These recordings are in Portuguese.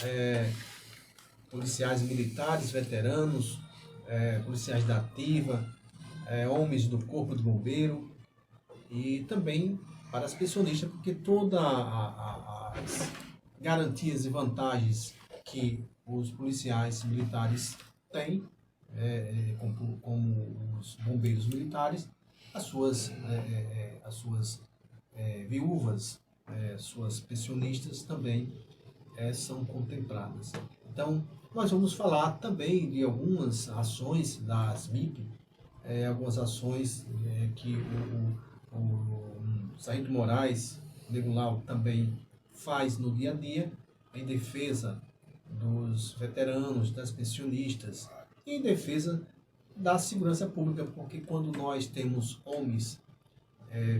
é, policiais militares, veteranos, policiais da ativa, homens do Corpo de Bombeiro e também para as pensionistas, porque todas as garantias e vantagens que os policiais militares têm, como os bombeiros militares, as suas viúvas, suas pensionistas também são contempladas. Então, nós vamos falar também de algumas ações da ASMIP, algumas ações que o Sargento Moraes, Negulau, também faz no dia a dia em defesa dos veteranos, das pensionistas e em defesa da segurança pública, porque quando nós temos homens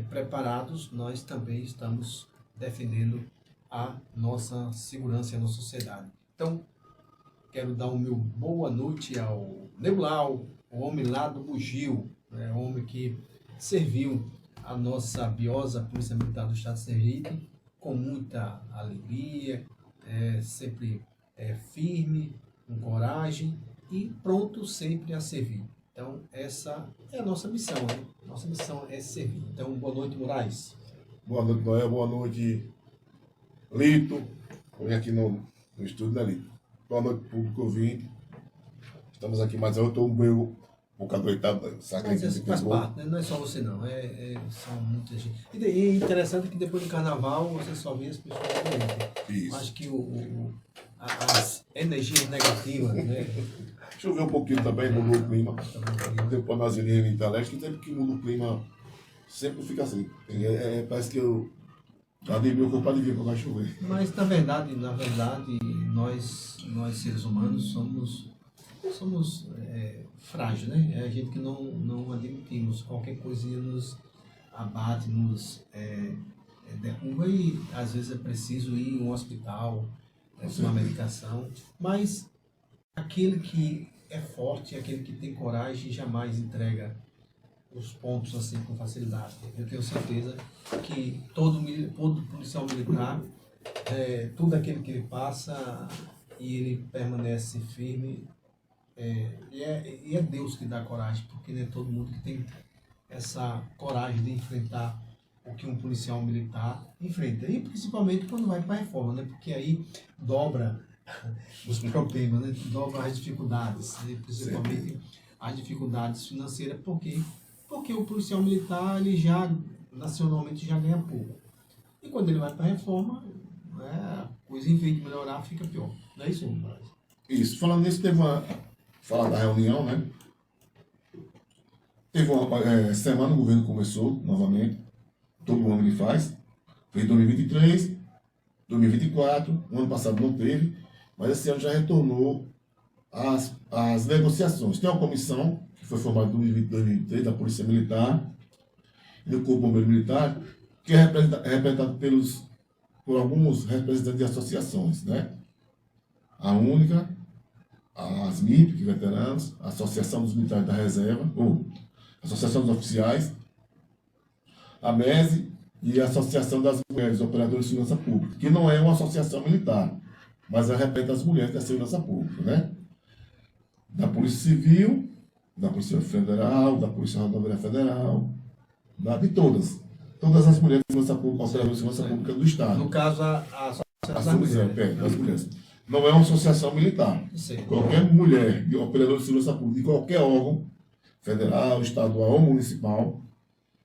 preparados, nós também estamos defendendo a nossa segurança e a nossa sociedade. Então, quero dar o meu boa noite ao Negulau, o homem lá do Bugio, o homem que serviu a nossa biosa Polícia Militar do Estado de Sergipe com muita alegria, sempre firme, com coragem e pronto sempre a servir. Então, essa é a nossa missão, né? Nossa missão é servir. Então, boa noite, Moraes. Boa noite, Noel. Boa noite, Lito. Vem aqui no estúdio, né, Lito? Boa noite, público ouvinte. Estamos aqui, mas eu estou um pouco adoitado. Mas isso faz parte, né? Não é só você, não. São muita gente. E é interessante que depois do carnaval você só vê as pessoas doentes. Isso. Acho que as energias negativas, né? Choveu um pouquinho também, mudou o clima. Depois nós iremos em Italeste, que sempre que muda o clima, sempre fica assim. Parece que eu adivinho que eu pode vir quando vai chover. Mas na verdade, nós seres humanos somos frágeis, né? É a gente que não admitimos. Qualquer coisinha nos abate, nos derruba e às vezes é preciso ir em um hospital, tomar medicação. Mas aquele que é forte, aquele que tem coragem, jamais entrega os pontos assim com facilidade. Eu tenho certeza que todo policial militar, tudo aquilo que ele passa e ele permanece firme, e é Deus que dá coragem, porque não é todo mundo que tem essa coragem de enfrentar o que um policial militar enfrenta. E principalmente quando vai para a reforma, né? Porque aí dobra os problemas, né? Dobra as dificuldades, né? Principalmente as dificuldades financeiras, porque o policial militar ele já nacionalmente já ganha pouco. E quando ele vai para a reforma, a coisa em vez de melhorar fica pior. Não é isso, Moraes? Isso. Falando nisso, falar da reunião, né? Teve uma semana, o governo começou novamente, todo ano ele faz. Fez 2023, 2024, o ano passado não teve, mas esse ano já retornou as negociações. Tem uma comissão que foi formada em 2023 da Polícia Militar e do Corpo Bombeiro Militar, que é representado por alguns representantes de associações, né? A única, a ASMIP, que é veteranos, a Associação dos Militares da Reserva, ou Associação dos Oficiais, a MESE e a Associação das Mulheres Operadoras de Segurança Pública, que não é uma associação militar, mas ela representa as mulheres da segurança pública, né? Da Polícia Civil, da Polícia Federal, da Polícia Rodoviária Federal, de todas. Todas as mulheres de segurança pública, operadoras de segurança pública do Estado. No caso, a Associação das Mulheres. Não é uma associação militar. Sim. Qualquer mulher, operador de segurança pública, de qualquer órgão, federal, estadual ou municipal,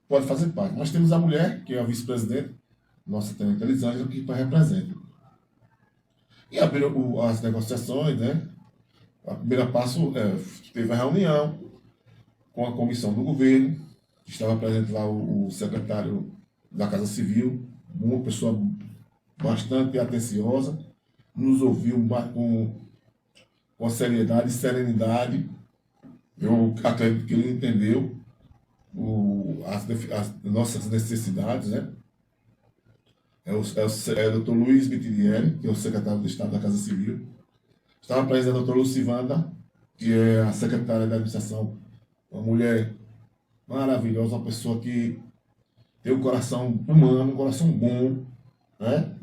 pode fazer parte. Nós temos a mulher, que é a vice-presidente, nossa tenente Elisângela, que representa. E abriram as negociações, né? A primeira passo teve a reunião com a comissão do governo, que estava presente lá o secretário da Casa Civil, uma pessoa bastante atenciosa, nos ouviu com seriedade e serenidade. Eu acredito que ele entendeu as nossas necessidades, né? É o Dr. Luiz Mitidieri, que é o secretário de Estado da Casa Civil. Estava presente a doutora Lucivanda, que é a secretária da administração, uma mulher maravilhosa, uma pessoa que tem um coração humano, um coração bom, né?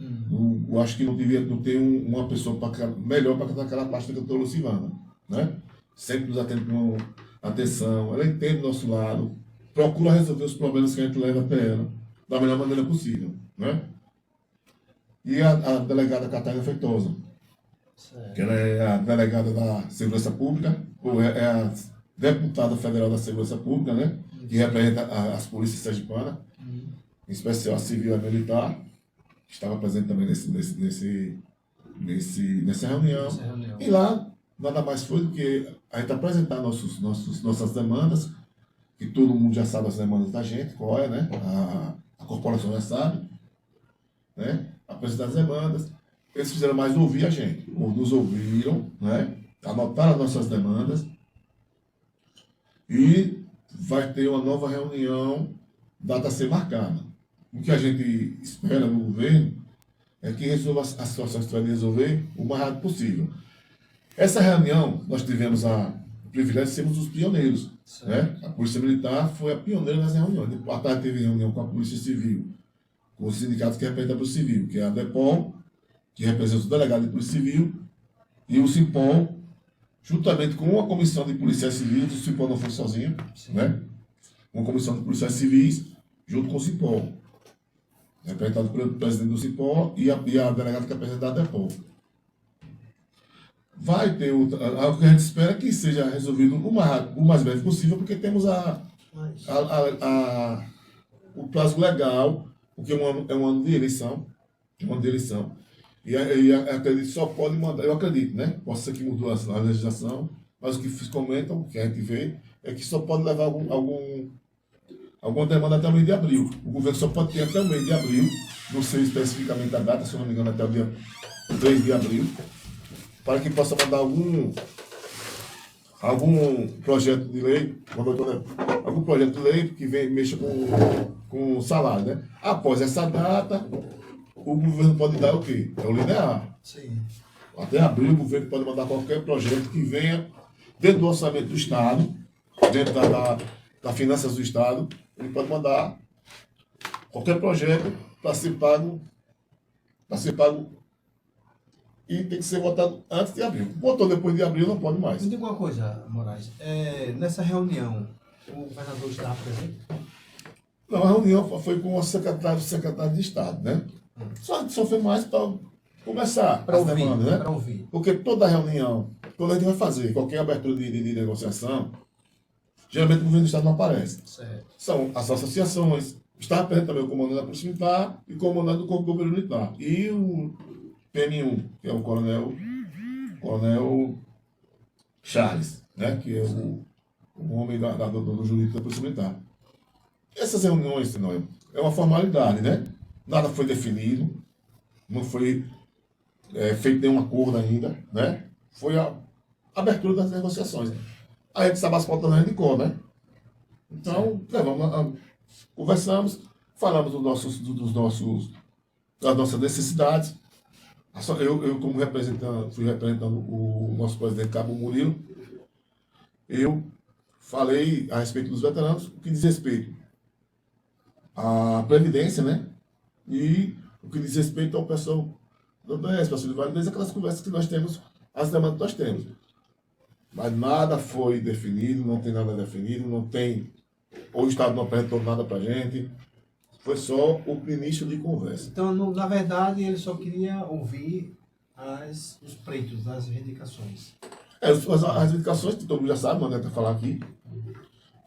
Eu acho que não devia não ter uma pessoa melhor para aquela pasta que eu estou Lucivana, né? Sempre nos atende com atenção, ela entende do nosso lado, procura resolver os problemas que a gente leva até ela da melhor maneira possível, né? E a delegada Catarina Feitosa, que ela é a delegada da Segurança Pública, ou é a deputada federal da Segurança Pública, né? Que representa as polícias sergipanas, em especial a civil e a militar, que estava presente também nessa reunião. E lá, nada mais foi do que a gente apresentar nossas demandas, que todo mundo já sabe as demandas da gente, qual é, né? A corporação já sabe, né? Apresentar as demandas. Eles fizeram mais ouvir a gente, ou nos ouviram, né? Anotaram as nossas demandas e vai ter uma nova reunião, data a ser marcada. O que a gente espera no governo é que resolva as situações que vai resolver o mais rápido possível. Essa reunião, nós tivemos o privilégio de sermos os pioneiros, né? A Polícia Militar foi a pioneira nas reuniões. À tarde teve reunião com a Polícia Civil, com os sindicatos que representam a Polícia Civil, que é a DEPOL, que representa os delegados de Polícia Civil, e o CIPOL, juntamente com uma comissão de policiais civis, o CIPOL não foi sozinho, né? Uma comissão de policiais civis, junto com o CIPOL, representado pelo presidente do CIPOL e a delegada que é presidente da DEPOL. Vai ter algo que a gente espera que seja resolvido o mais breve possível, porque temos o prazo legal, porque é um ano de eleição, e acredito só pode mandar, eu acredito, né? Pode ser que mudou a legislação, mas o que comentam, o que a gente vê, é que só pode levar alguma demanda até o mês de abril. O governo só pode ter até o mês de abril, não sei especificamente a data, se eu não me engano, até o dia 3 de abril, para que possa mandar algum projeto de lei, algum projeto de lei que mexa com o salário, né? Após essa data, o governo pode dar o quê? É o linear. Sim. Até abril, o governo pode mandar qualquer projeto que venha dentro do orçamento do Estado, dentro das finanças do Estado, ele pode mandar qualquer projeto para ser pago e tem que ser votado antes de abril. Votou depois de abril, não pode mais. Me diga uma coisa, Moraes. Nessa reunião, o governador estava presente? Não, a reunião foi com o secretário de Estado, né? Só foi mais para começar Para as ouvir, demandas, né? para ouvir. Porque toda reunião, quando a gente vai fazer qualquer abertura de negociação, geralmente o governo do Estado não aparece. Certo. São as associações, está presente também o comandante da Polícia Militar e o comandante do Corpo de Bombeiro Militar. E o PM1, que é o coronel Charles, né? Que é o homem do jurídico da Polícia Militar. Essas reuniões, é uma formalidade, né? Nada foi definido, não foi feito nenhum acordo ainda, né? Foi a abertura das negociações. A gente sabe as pautas da Rendicor, né? Então, conversamos, falamos das nossas necessidades. Eu como fui representando o nosso presidente Cabo Murilo, eu falei a respeito dos veteranos, o que diz respeito à Previdência, né? E o que diz respeito ao pessoal do BS, pessoal de validez, aquelas conversas que nós temos, as demandas que nós temos. Mas nada foi definido, não tem nada definido, não tem. O Estado não apresentou nada para a gente. Foi só o início de conversa. Então, na verdade, ele só queria ouvir os pleitos, as reivindicações. As reivindicações, que todo mundo já sabe, mandei até falar aqui,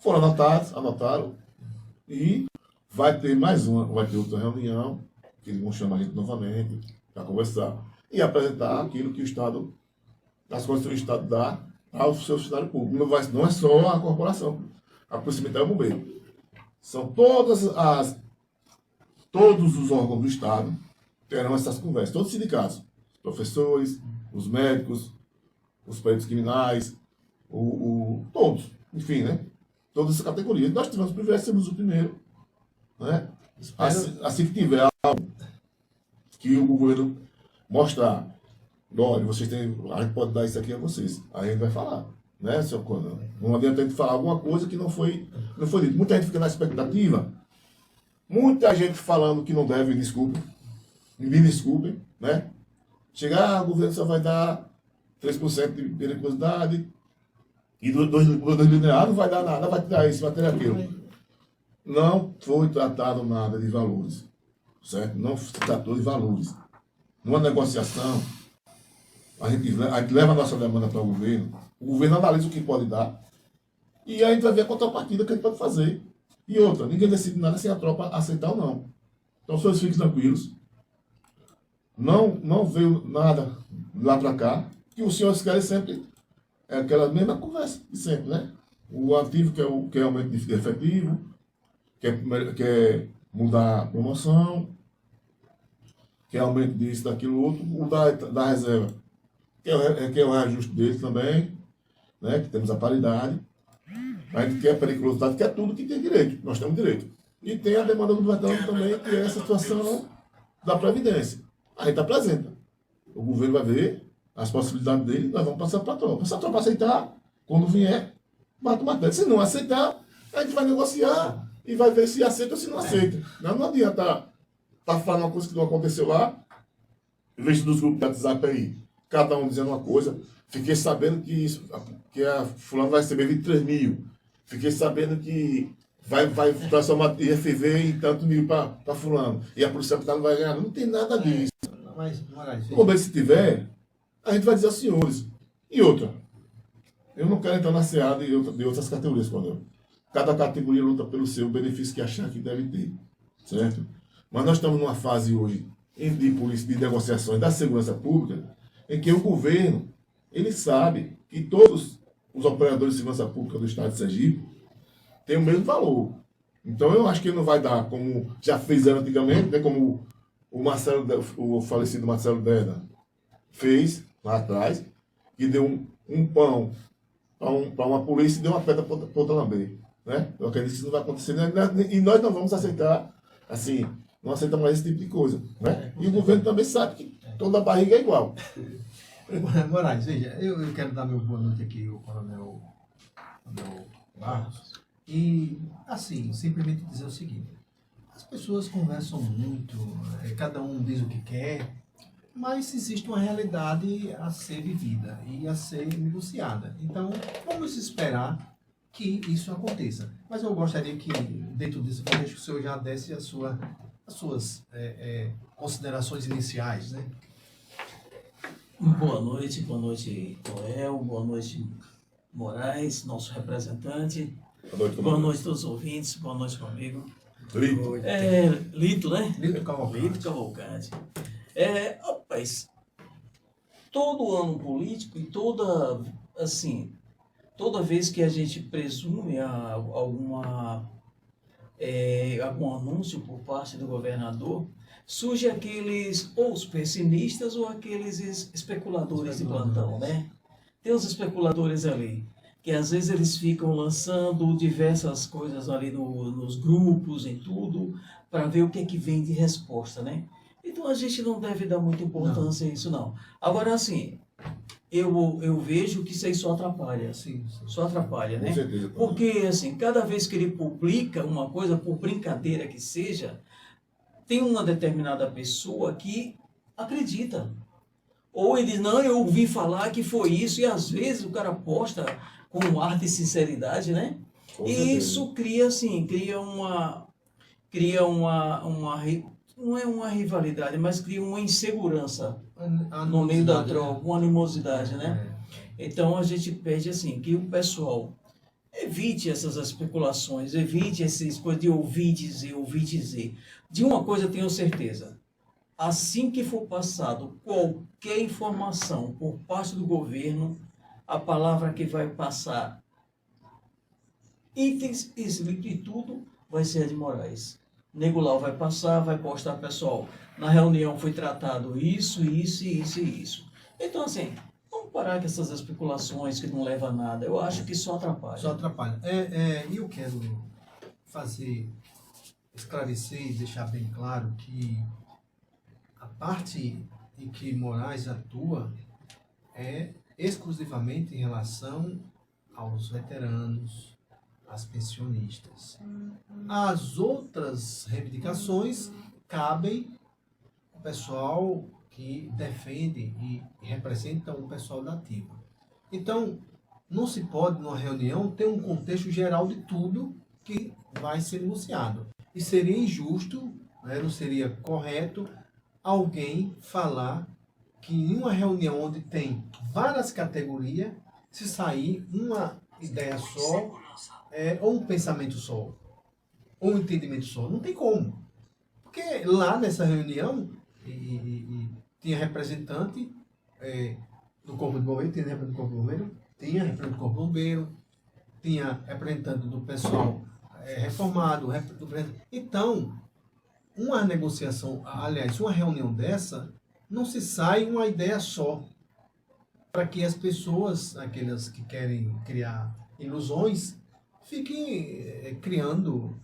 foram anotaram, e vai ter outra reunião, que eles vão chamar a gente novamente para conversar e apresentar aquilo que o Estado, as coisas que o Estado dá ao seu funcionário público. Não é só a corporação, a Polícia Militar e o Bombeiro. São todos os órgãos do Estado terão essas conversas, todos os sindicatos, os professores, os médicos, os peritos criminais, todos, enfim, né? Todas essas categorias. Nós tivemos o privilégio de sermos o primeiro, né? Assim que tiver algo que o governo mostrar, olha, vocês têm, a gente pode dar isso aqui a vocês, aí a gente vai falar, né, seu Conan? Não adianta a gente falar alguma coisa que não foi dito. Muita gente fica na expectativa, muita gente falando que não deve, desculpa, me desculpem, né? Chegar, o governo só vai dar 3% de periculosidade e do 2000 não vai dar nada, vai tirar isso, vai tirar aquilo. Não foi tratado nada de valores, certo? Não se tratou de valores. Numa negociação, a gente leva a nossa demanda para o governo analisa o que pode dar, e aí a gente vai ver a contrapartida que a gente pode fazer. E outra, ninguém decide nada sem a tropa aceitar ou não. Então, os senhores fiquem tranquilos. Não veio nada lá para cá, que os senhores querem sempre aquela mesma conversa de sempre, né? O ativo que é aumento de efetivo, quer mudar a promoção, quer aumento disso, daquilo outro, o da reserva, que é o reajuste dele também, né? Que temos a paridade. A gente quer periculosidade, quer tudo que tem direito, nós temos direito. E tem a demanda do veterano também, que é a situação da Previdência. A gente apresenta. O governo vai ver as possibilidades dele, nós vamos passar para a tropa. Se a tropa aceitar, quando vier, bate o martelo. Se não aceitar, a gente vai negociar e vai ver se aceita ou se não aceita. Não adianta tá falando uma coisa que não aconteceu lá, em vez dos grupos de WhatsApp aí, cada um dizendo uma coisa. Fiquei sabendo que a fulano vai receber 23 mil. Fiquei sabendo que vai transformar IFV em tanto mil para fulano. E a polícia militar não vai ganhar. Não tem nada disso. Mas, Moraes, Como se tiver, a gente vai dizer aos senhores. E outra, eu não quero entrar na seara de outras categorias, Coronel. Cada categoria luta pelo seu benefício que achar que deve ter. Certo? Mas nós estamos numa fase hoje de negociações da segurança pública, em que o governo, ele sabe que todos os operadores de segurança pública do estado de Sergipe têm o mesmo valor. Então eu acho que ele não vai dar, como já fizeram antigamente, né, como o falecido Marcelo Deda fez lá atrás, que deu um pão para uma polícia e deu uma pedra para outra lamber. Né? Eu acredito que isso não vai acontecer, né? E nós não vamos aceitar, assim, não aceitamos mais esse tipo de coisa. Né? E o governo também sabe que toda barriga é igual. Moraes, veja, eu quero dar meu boa noite aqui ao Coronel Barros. E, assim, simplesmente dizer o seguinte: as pessoas conversam muito, cada um diz o que quer, mas existe uma realidade a ser vivida e a ser negociada. Então, vamos esperar que isso aconteça. Mas eu gostaria que, dentro disso, que o senhor já desse as suas considerações iniciais, né? Boa noite, Joel, boa noite, Moraes, nosso representante. Boa noite a todos os ouvintes, boa noite, meu amigo. Lito, né? Lito Cavalcante. Lito Cavalcante. Rapaz, todo ano político e toda vez que a gente presume algum anúncio por parte do governador, surge aqueles, ou os pessimistas, ou aqueles especuladores de plantão, né? Tem os especuladores ali, que às vezes eles ficam lançando diversas coisas ali nos grupos, em tudo, para ver o que é que vem de resposta, né? Então a gente não deve dar muita importância a isso, não. Agora, assim, eu vejo que isso aí só atrapalha. Sim. Só atrapalha, né? Com certeza. Porque, assim, cada vez que ele publica uma coisa, por brincadeira que seja, tem uma determinada pessoa que acredita. Ou ele diz, não, eu ouvi falar que foi isso, e às vezes o cara posta com um ar de sinceridade, né? E isso cria, assim, não é uma rivalidade, mas cria uma insegurança no meio da troca, uma animosidade, né? Então a gente pede, assim, que o pessoal evite essas especulações, evite essas coisas de ouvir dizer. De uma coisa eu tenho certeza: assim que for passado qualquer informação por parte do governo, a palavra que vai passar, itens e tudo, vai ser a de Moraes. Nego Lau vai passar, vai postar, pessoal, na reunião foi tratado isso. Então, assim, vamos parar com essas especulações que não levam a nada. Eu acho que só atrapalha. Só atrapalha. E eu quero esclarecer e deixar bem claro que a parte em que Moraes atua é exclusivamente em relação aos veteranos, às pensionistas. As outras reivindicações cabem o pessoal que defende e representa o pessoal da ativa. Então, não se pode, numa reunião, ter um contexto geral de tudo que vai ser negociado. E seria injusto, né, não seria correto alguém falar que em uma reunião onde tem várias categorias, se sair uma ideia só, ou um pensamento só, ou um entendimento só. Não tem como. Porque lá nessa reunião, tinha representante do Corpo de Bombeiro, tinha representante do Corpo de Bombeiro, tinha representante do Corpo de Bombeiro, tinha representante do pessoal reformado. Então, uma negociação, aliás, uma reunião dessa, não se sai uma ideia só. Para que as pessoas, aquelas que querem criar ilusões, fiquem criando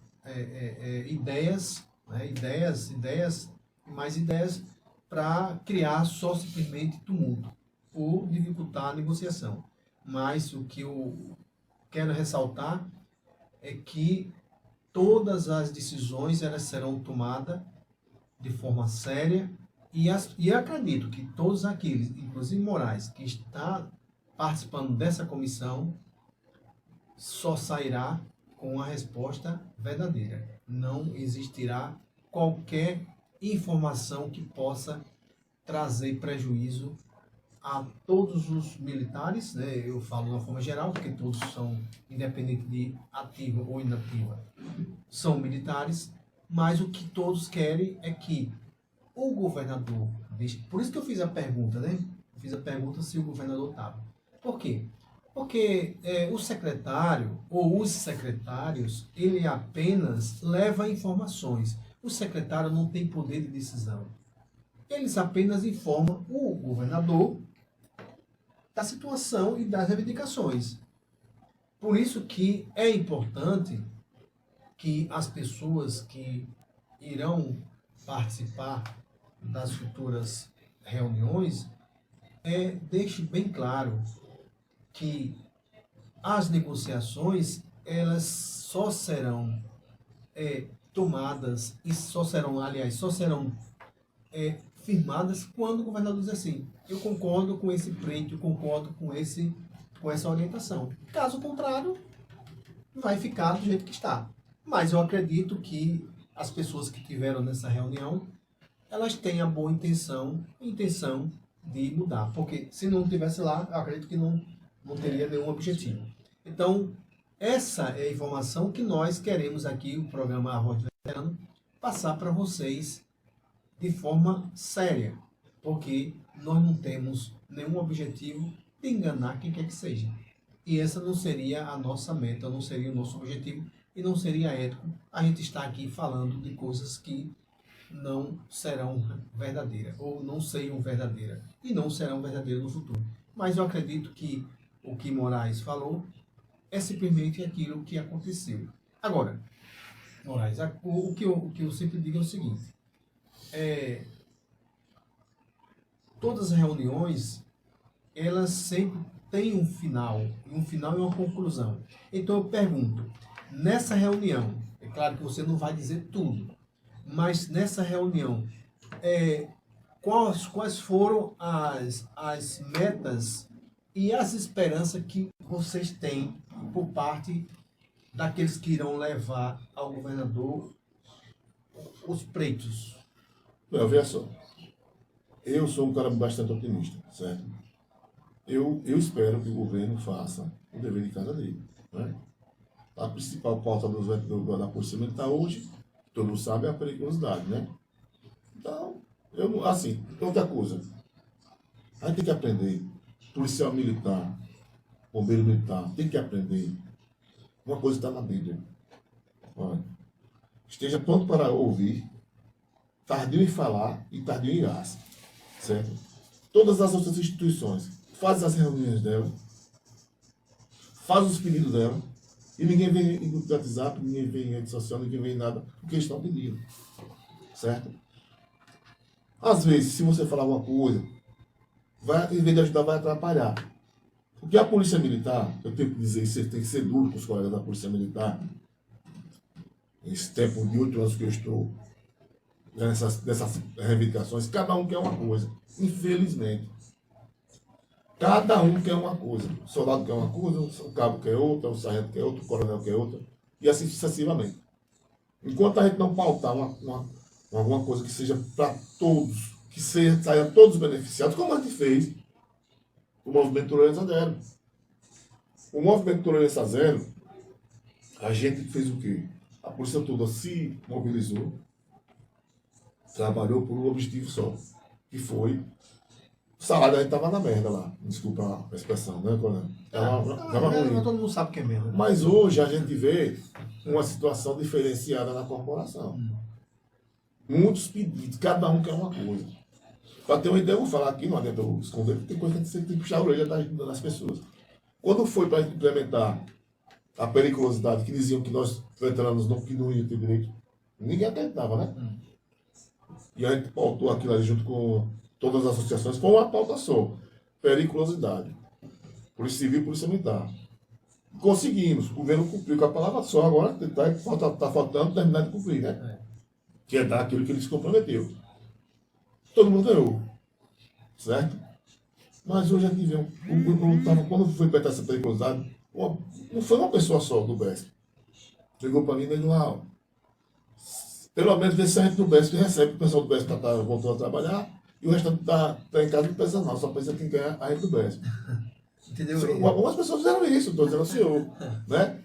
ideias, né, ideias, mais ideias, para criar só simplesmente tumulto, ou dificultar a negociação. Mas o que eu quero ressaltar é que todas as decisões elas serão tomadas de forma séria e acredito que todos aqueles, inclusive Moraes, que está participando dessa comissão, só sairá com a resposta verdadeira. Não existirá qualquer informação que possa trazer prejuízo a todos os militares, né? Eu falo de uma forma geral, porque todos são, independente de ativa ou inativa, são militares, mas o que todos querem é que o governador, por isso que eu fiz a pergunta, né? Eu fiz a pergunta se o governador estava. Por quê? Porque o secretário ou os secretários, ele apenas leva informações. O secretário não tem poder de decisão. Eles apenas informam o governador da situação e das reivindicações. Por isso que é importante que as pessoas que irão participar das futuras reuniões deixe bem claro que as negociações elas só serão tomadas e só serão firmadas quando o governador diz assim: eu concordo com esse pleito, eu concordo com essa orientação. Caso contrário, vai ficar do jeito que está. Mas eu acredito que as pessoas que tiveram nessa reunião, elas têm a boa intenção de mudar. Porque se não tivesse lá, eu acredito que não teria nenhum objetivo. Então, essa é a informação que nós queremos aqui, o programa A Voz do Veterano, passar para vocês de forma séria. Porque nós não temos nenhum objetivo de enganar quem quer que seja. E essa não seria a nossa meta, não seria o nosso objetivo e não seria ético a gente estar aqui falando de coisas que não serão verdadeiras ou não sejam verdadeiras e não serão verdadeiras no futuro. Mas eu acredito que o que Moraes falou é simplesmente aquilo que aconteceu. Agora, Moraes, o que eu sempre digo é o seguinte: todas as reuniões elas sempre têm um final e uma conclusão. Então eu pergunto, nessa reunião, é claro que você não vai dizer tudo, mas nessa reunião, quais foram as metas e as esperanças que vocês têm por parte daqueles que irão levar ao governador os pleitos? Veja só, eu sou um cara bastante otimista, certo? Eu espero que o governo faça o dever de casa dele, né? A principal pauta da Polícia Militar hoje, todo mundo sabe, é a periculosidade, né? Então, outra coisa, a gente tem que aprender, policial militar, bombeiro militar, tem que aprender. Uma coisa está na Bíblia. Olha, esteja pronto para ouvir, tardio em falar e tardio em irar-se, certo? Todas as outras instituições fazem as reuniões dela, fazem os pedidos dela, e ninguém vem em grupo de WhatsApp, ninguém vem em rede social, ninguém vem em nada, porque eles estão pedindo, certo? Às vezes, se você falar alguma coisa, em vez de ajudar, vai atrapalhar. Porque a Polícia Militar, eu tenho que dizer, você tem que ser duro com os colegas da Polícia Militar, nesse tempo de 8 anos que eu estou dessas reivindicações, cada um quer uma coisa. Infelizmente. Cada um quer uma coisa. O soldado quer uma coisa, o cabo quer outra, o sargento quer outra, o coronel quer outra, e assim sucessivamente. Enquanto a gente não pautar alguma coisa que seja para todos, que saia todos beneficiados, como a gente fez o movimento Tolerância Zero. O movimento Tolerância Zero, a gente fez o quê? A polícia toda se mobilizou, trabalhou por um objetivo só, que foi o salário. A gente estava na merda lá, desculpa a expressão, né, coronel? Tava ruim. Todo mundo sabe que é merda. Mas hoje a gente vê uma situação diferenciada na corporação. Muitos pedidos, cada um quer uma coisa. Para ter uma ideia, eu vou falar aqui, não adianta eu esconder, porque tem coisa que tem que puxar a orelha das pessoas. Quando foi para implementar a periculosidade, que diziam que nós, veteranos, que não iam ter direito, ninguém acreditava, né? E a gente pautou aquilo ali junto com todas as associações, com uma pauta só: periculosidade. Polícia Civil e Polícia Militar. Conseguimos, o governo cumpriu com a palavra só, agora está faltando terminar de cumprir, né? Que é dar aquilo que ele se comprometeu. Todo mundo ganhou, certo? Mas hoje a gente vê, quando foi para essa periculosidade, não foi uma pessoa só do BESP. Chegou para mim e disse: lá, pelo menos vê se a gente do BESP recebe, o pessoal do BESP está voltando a trabalhar, e o restante está em casa, não precisa não, só precisa quem ganha a gente do BESP. Entendeu? Algumas pessoas fizeram isso, estou dizendo assim, né?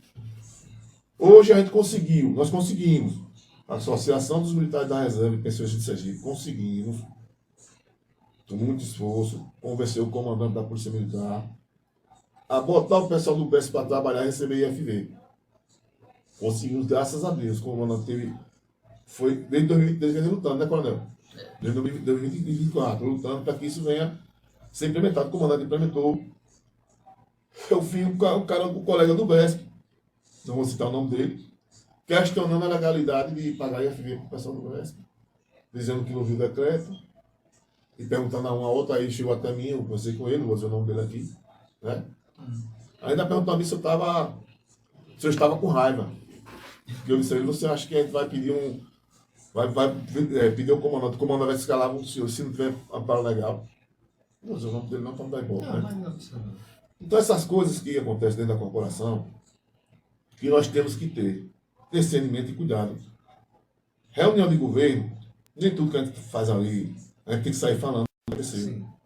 Hoje a gente conseguiu, nós conseguimos, a Associação dos Militares da Reserva e Pensões de Sergipe, conseguimos, com muito esforço, convencer o comandante da Polícia Militar a botar o pessoal do BESP para trabalhar e receber IFV. Conseguimos, graças a Deus, o comandante teve, foi desde 2013 que ele lutando, né, coronel? Desde 2024, lutando para que isso venha ser implementado. O comandante implementou. Eu vi o colega do BESP, não vou citar o nome dele, questionando a legalidade de pagar IFV para o pessoal do BESP, dizendo que não viu o decreto, e perguntando a uma a outra. Aí chegou até mim, eu conversei com ele, vou dizer o nome dele aqui, né? Ainda perguntou a mim se eu estava com raiva. Porque eu disse a ele: você acha que a gente vai pedir pedir o comandante vai escalar um senhor se não tiver amparo legal? Não vou dizer o nome dele não, para não dar ibope, né? Então essas coisas que acontecem dentro da corporação, que nós temos que ter discernimento e cuidado. Reunião de governo, nem tudo que a gente faz ali, a gente tem que sair falando,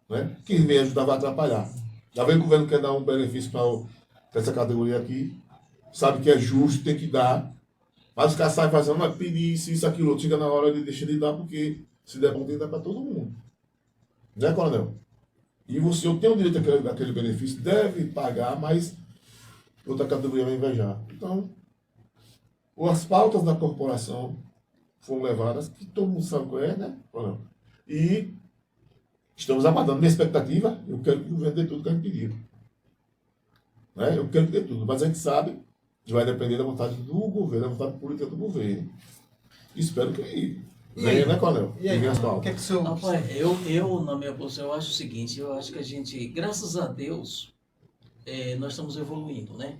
né? Que meio ajudar vai atrapalhar. Já vem o governo quer dar um benefício para essa categoria aqui, sabe que é justo, tem que dar, mas os caras saem fazendo, mas pedir isso, aquilo, outro, chega na hora de deixar de dar, porque se der bom, tem que dar para todo mundo. Né, coronel? E você, eu tenho o direito àquele benefício, deve pagar, mas outra categoria vai invejar. Então, as pautas da corporação foram levadas, que todo mundo sabe qual é, né? E estamos aguardando. Minha expectativa, eu quero que o governo dê tudo que a gente pediu. Né? Eu quero que dê tudo, mas a gente sabe que vai depender da vontade do governo, da vontade política do governo. Espero que venha, né, Coronel? E aí, as o que é que o senhor... Rapaz, eu, na minha posição, eu acho o seguinte: eu acho que a gente, graças a Deus, nós estamos evoluindo, né?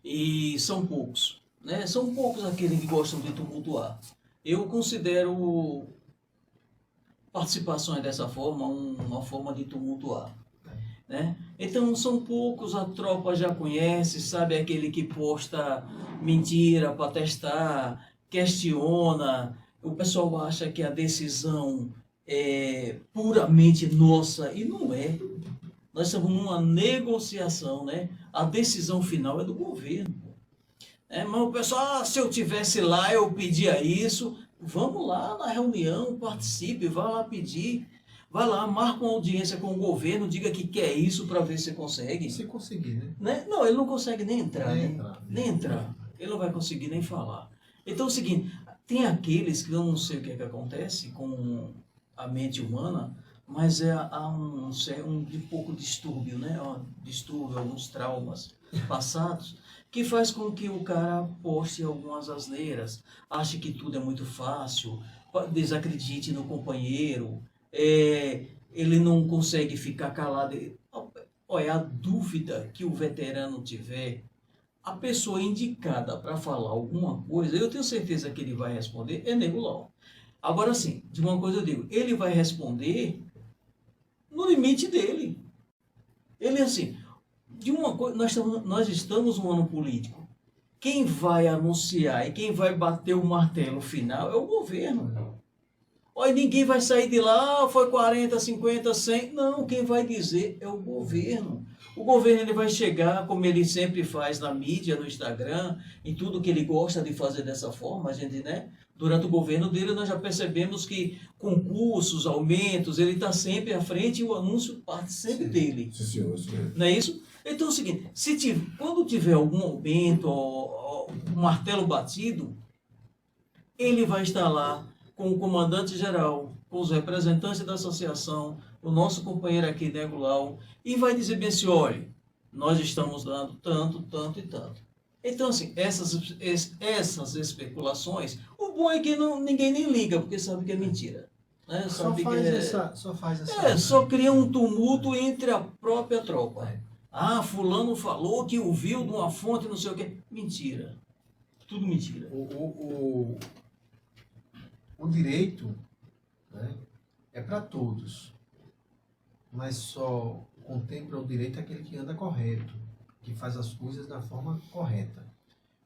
E são poucos, né? São poucos aqueles que gostam de tumultuar. Eu considero participações dessa forma uma forma de tumultuar, né? Então são poucos, a tropa já conhece, sabe, aquele que posta mentira para testar, questiona. O pessoal acha que a decisão é puramente nossa, e não é. Nós estamos numa negociação, né? A decisão final é do governo. Mas o pessoal: se eu tivesse lá, eu pedia isso. Vamos lá na reunião, participe, vá lá pedir. Vai lá, marca uma audiência com o governo, diga que quer isso para ver se consegue. Se conseguir, né? Não, ele não consegue nem entrar, Nem entrar. Ele não vai conseguir nem falar. Então é o seguinte: tem aqueles que eu não sei o que é que acontece com a mente humana, mas há um pouco distúrbio, né? Distúrbio, alguns traumas passados, que faz com que o cara poste algumas asneiras, ache que tudo é muito fácil, desacredite no companheiro, ele não consegue ficar calado. Olha, a dúvida que o veterano tiver, a pessoa indicada para falar alguma coisa, eu tenho certeza que ele vai responder, é Nego Lau. Agora sim, de uma coisa eu digo, ele vai responder no limite dele. Ele assim, de uma coisa, nós estamos num ano político. Quem vai anunciar e quem vai bater o martelo final é o governo. Olha, ninguém vai sair de lá, foi 40, 50, 100. Não, quem vai dizer é o governo. O governo ele vai chegar, como ele sempre faz na mídia, no Instagram, em tudo que ele gosta de fazer dessa forma, a gente, né? Durante o governo dele, nós já percebemos que concursos, aumentos, ele está sempre à frente e o anúncio parte sempre dele. Sim, senhor, isso mesmo. Não é isso? Então é o seguinte, quando tiver algum aumento, um martelo batido, ele vai estar lá com o comandante-geral, com os representantes da associação, o nosso companheiro aqui, Nego Lau, e vai dizer bem assim, olha, nós estamos dando tanto, tanto e tanto. Então, assim, essas especulações, o bom é que ninguém nem liga, porque sabe que é mentira. Né? Só faz essa. Só cria um tumulto entre a própria tropa. Ah, fulano falou que ouviu de uma fonte, não sei o quê. Mentira. Tudo mentira. O direito, né, é para todos, mas só contempla o direito aquele que anda correto, que faz as coisas da forma correta.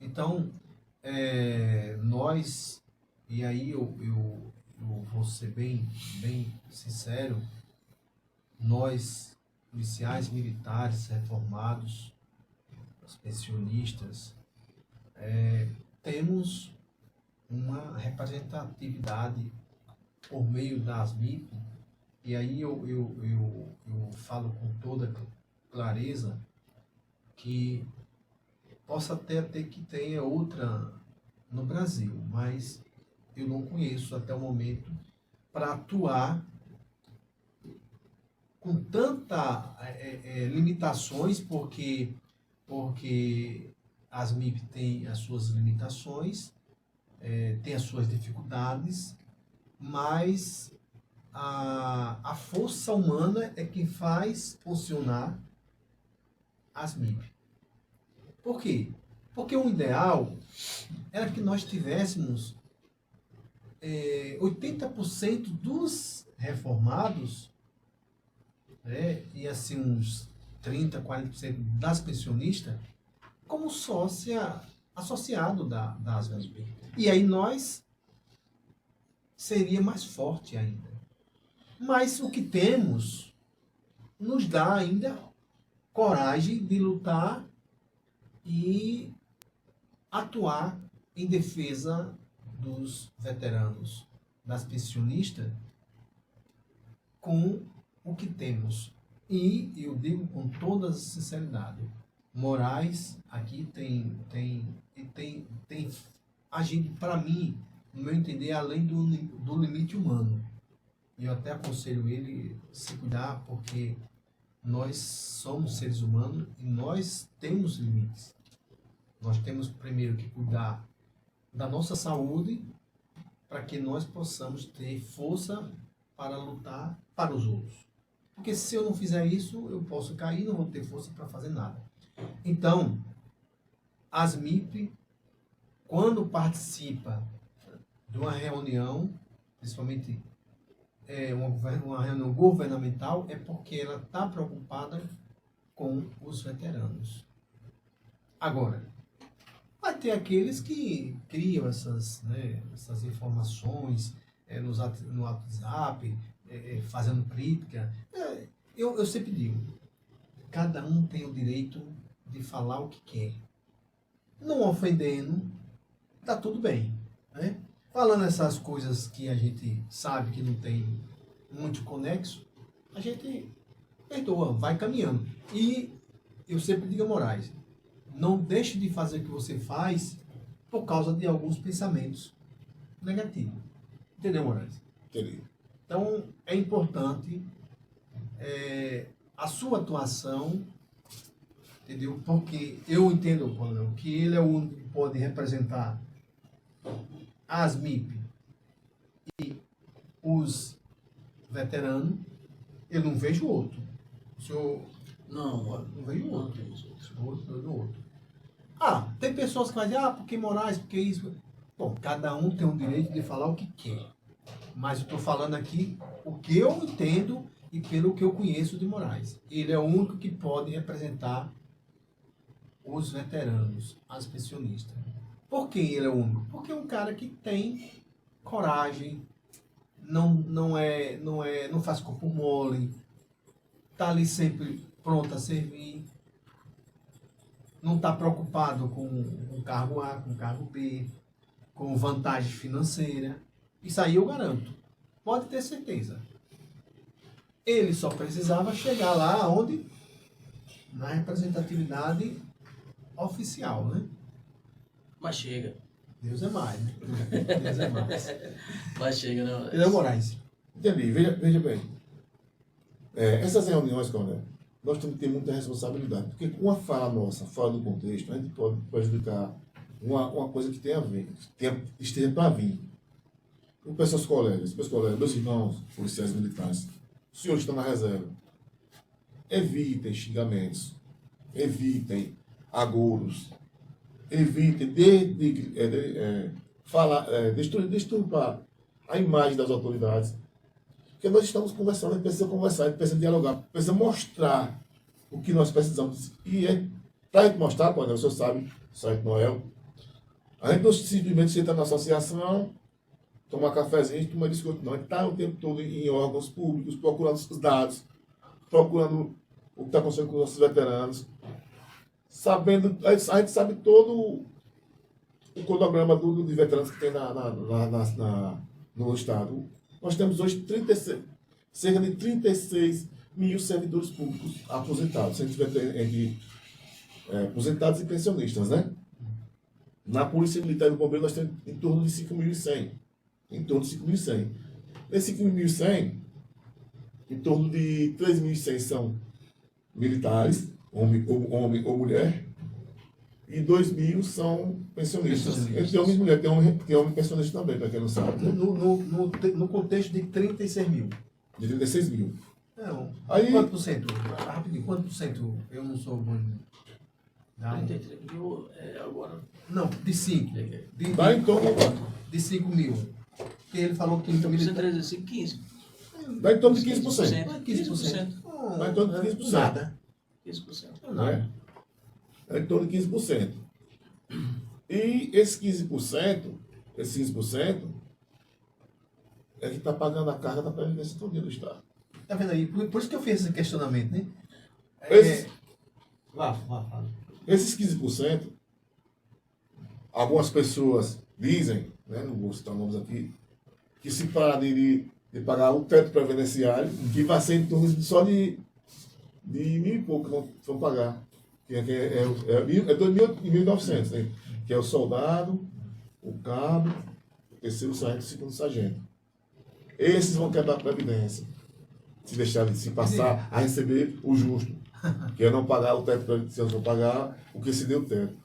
Então, nós, e aí eu vou ser bem sincero, nós, policiais militares reformados, os pensionistas, temos uma representatividade por meio das MIP, e aí eu falo com toda clareza que possa até ter que tenha outra no Brasil, mas eu não conheço até o momento para atuar com tanta limitações, porque as MIP têm as suas limitações, tem as suas dificuldades, mas a força humana é que faz funcionar as MIP. Por quê? Porque o ideal era que nós tivéssemos 80% dos reformados, e assim uns 30%, 40% das pensionistas como associado das MIP. E aí nós seria mais forte ainda. Mas o que temos nos dá ainda coragem de lutar e atuar em defesa dos veteranos, das pensionistas, com o que temos. E eu digo com toda sinceridade, Moraes aqui tem agindo, para mim, no meu entender, além do limite humano. E eu até aconselho ele a se cuidar, porque nós somos seres humanos e nós temos limites. Nós temos primeiro que cuidar da nossa saúde para que nós possamos ter força para lutar para os outros. Porque se eu não fizer isso, eu posso cair e não vou ter força para fazer nada. Então, as MIP, quando participa de uma reunião, principalmente uma reunião governamental, é porque ela está preocupada com os veteranos. Agora, vai ter aqueles que criam essas informações no WhatsApp, fazendo crítica. Eu sempre digo, cada um tem o direito de falar o que quer. Não ofendendo, tá tudo bem, né? Falando essas coisas que a gente sabe que não tem muito conexo, a gente perdoa, vai caminhando. E eu sempre digo a Moraes, não deixe de fazer o que você faz por causa de alguns pensamentos negativos. Entendeu, Moraes? Entendi. Então, é importante a sua atuação, entendeu? Porque eu entendo, Coronel, que ele é o único que pode representar as MIP e os veteranos. Eu não vejo outro. O senhor... Não vejo outro. Outro. Tem pessoas que vão dizer, porque Moraes, porque isso... Bom, cada um tem o direito de falar o que quer. Mas eu estou falando aqui o que eu entendo e pelo que eu conheço de Moraes. Ele é o único que pode representar os veteranos, as pensionistas. Por que ele é o único? Porque é um cara que tem coragem, não faz corpo mole, está ali sempre pronto a servir, não está preocupado com cargo A, com cargo B, com vantagem financeira. Isso aí eu garanto. Pode ter certeza. Ele só precisava chegar lá onde? Na representatividade oficial, né? Mas chega. Deus é mais, né? Deus é mais. Mas chega, não. Entendeu, Moraes? Entendi. Veja bem. Essas reuniões, Coronel, nós temos que ter muita responsabilidade, porque com a fala nossa, fora do contexto, a gente pode prejudicar uma coisa que tem a ver, esteja para vir. Os meus colegas, meus irmãos policiais militares, os senhores que estão na reserva, evitem xingamentos, evitem agoros, evitem deturpar a imagem das autoridades. Porque nós estamos conversando, a gente precisa conversar, a gente precisa dialogar, precisa mostrar o que nós precisamos. E para a gente mostrar, quando o senhor sabe, Sargento Noel, a gente não simplesmente senta na associação, toma cafezinho, toma biscoito, não. A gente está o tempo todo em órgãos públicos, procurando os dados, procurando o que está acontecendo com os nossos veteranos, sabendo, a gente sabe todo o cronograma de veteranos que tem no Estado. Nós temos hoje cerca de 36 mil servidores públicos aposentados, entre aposentados e pensionistas, né? Na Polícia Militar e no Bombeiro nós temos em torno de 5.100. Em torno de 5.100. Nesses 5.100, em torno de 3.100 são militares, homem ou mulher, e 2.000 são pensionistas. Entre homens e mulheres, tem homem pensionista também, para quem não sabe. No contexto de 36 mil. De 36 mil. Não. Aí, quanto por cento? Rapidinho, quanto por cento? Eu não sou bom. 33 mil agora. Não, de 5. Dá em torno de quanto? De 5 mil. Porque ele falou que Então, tem 35, 15. Dá em torno de 15%. 15%. Dá em torno de 15%. Nada. 15%. Né? É em torno de 15%. E esses 15%, é que está pagando a carga da Previdência todo dia do Estado. Tá vendo aí? Por isso que eu fiz esse questionamento, né? Fala. Esses 15%, algumas pessoas dizem, né, não vou citar nomes aqui, que se parar de pagar o teto previdenciário, que vai ser em torno só de 1.000 e pouco que vão pagar. Que é 2.900, né? Que é o soldado, o cabo, o terceiro sargento e o segundo sargento. Esses vão quebrar a Previdência. Se deixar de se passar a receber o justo. Que é não pagar o teto previdenciário, se não pagar o que se deu o teto.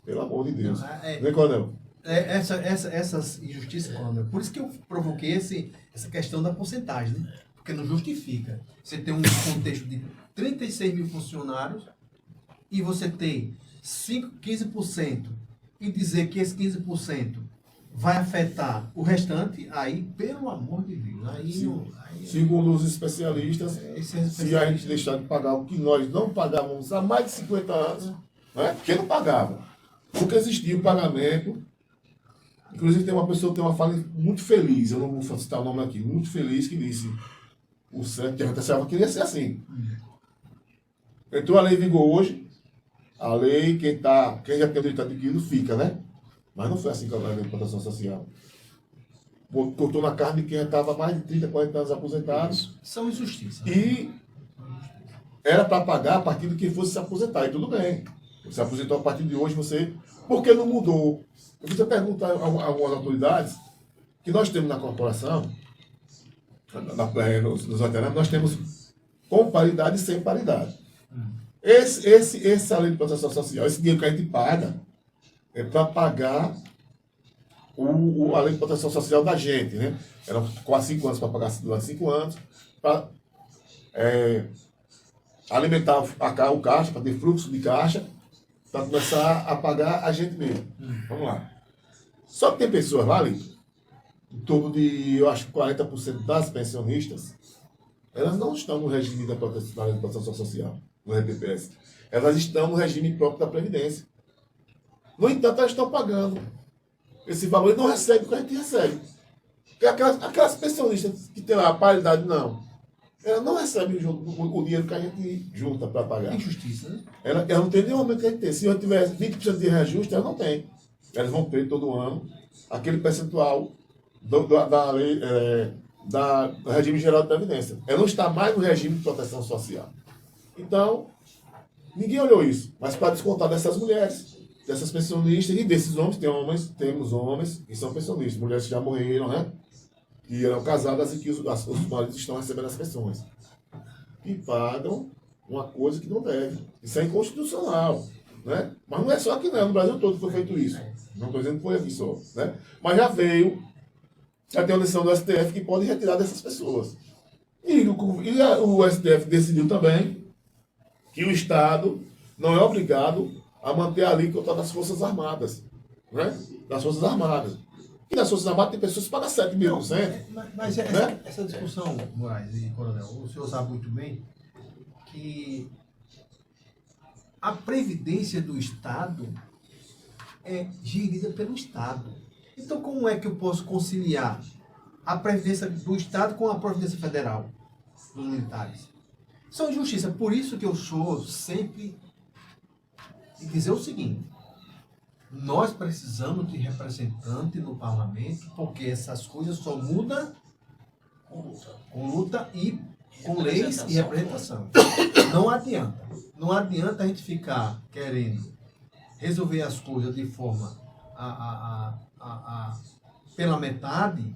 Pelo amor de Deus. Né, Coronel? Essas injustiças, Coronel, por isso que eu provoquei essa questão da porcentagem, né? Porque não justifica. Você tem um contexto de 36 mil funcionários e você tem 15% e dizer que esse 15% vai afetar o restante, aí, pelo amor de Deus, segundo os especialistas, se a gente deixar de pagar o que nós não pagávamos há mais de 50 anos, né? Porque não pagava. Porque existia o pagamento. Inclusive tem uma pessoa que tem uma fala muito feliz, eu não vou citar o nome aqui, muito feliz, que disse o certo que aconteceu, queria ser assim. Entrou a lei em vigor hoje, a lei, quem já tem o direito adquirido fica, né? Mas não foi assim com a lei de proteção social. Cortou na carne de quem estava mais de 30, 40 anos aposentados. São injustiças. E era para pagar a partir de quem fosse se aposentar, e tudo bem. Você aposentou a partir de hoje, por que não mudou? Eu fiz a pergunta a algumas autoridades que nós temos na corporação, nos veteranos, nós temos com paridade e sem paridade. Essa lei de proteção social, esse dinheiro que a gente paga, é para pagar a lei de proteção social da gente, né? Eram quase 5 anos para pagar durante 5 anos, para alimentar o caixa, para ter fluxo de caixa, para começar a pagar a gente mesmo. Vamos lá. Só que tem pessoas lá, em torno de, eu acho, 40% das pensionistas, elas não estão no regime da proteção social, no RPPS. Elas estão no regime próprio da Previdência. No entanto, elas estão pagando esse valor e não recebem o que a gente recebe. Porque aquelas pensionistas que têm lá a paridade, não. Elas não recebem o dinheiro que a gente junta para pagar. Injustiça, né? Ela não tem nenhum momento que a gente tem. Se eu tivesse 20% de reajuste, ela não tem. Elas vão ter todo ano aquele percentual da lei, do regime geral de previdência. Ela não está mais no regime de proteção social. Então, ninguém olhou isso. Mas para descontar dessas mulheres, dessas pensionistas e desses homens, temos homens que são pensionistas, mulheres que já morreram, né? Que eram casadas e que os maridos estão recebendo as pensões. E pagam uma coisa que não deve. Isso é inconstitucional. Né? Mas não é só aqui não, no Brasil todo foi feito isso. Não estou dizendo que foi aqui só. Né? Mas já tem uma decisão do STF que pode retirar dessas pessoas. E o STF decidiu também que o Estado não é obrigado a manter a alíquota das Forças Armadas. Né? Das Forças Armadas. E nas Forças Armadas tem pessoas que pagam 7.000%. Mas essa discussão, Moraes e Coronel, o senhor sabe muito bem que a Previdência do Estado é gerida pelo Estado. Então, como é que eu posso conciliar a Previdência do Estado com a Previdência Federal dos militares? Isso é injustiça. Por isso que eu sou sempre de dizer o seguinte: nós precisamos de representante no parlamento, porque essas coisas só mudam com luta e com leis e representação. Não adianta. Não adianta a gente ficar querendo resolver as coisas de forma pela metade,